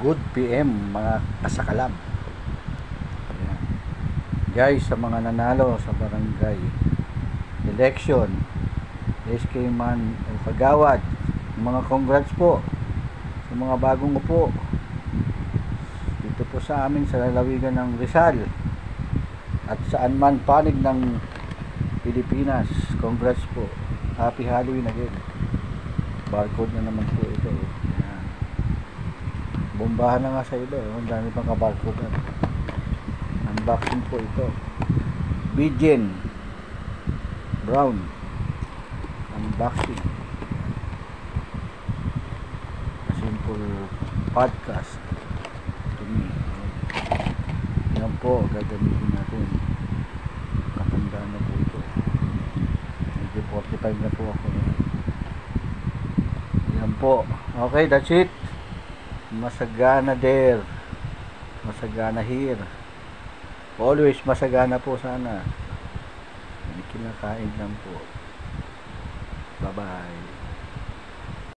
Good PM mga kasakalab. Ayan. Guys, sa mga nanalo sa barangay election, SK Man Pagawad, mga congrats po sa mga bagong upo dito po sa amin sa lalawigan ng Rizal at saan man panig ng Pilipinas. Congrats po. Happy Halloween again. Barcode na naman po ito. Ayan. Bombahan na nga sa iba. Ang dami pang kabarcode. Unboxing po ito. Bijen Brown. Unboxing. A simple podcast to me. Yan po. Gagamitin natin. Katandaan na po ito. Medyo 45 na po ako. Yan po. Okay, that's it. Masagana there, masagana here, always masagana po sana. Kinakain lang po. Bye bye.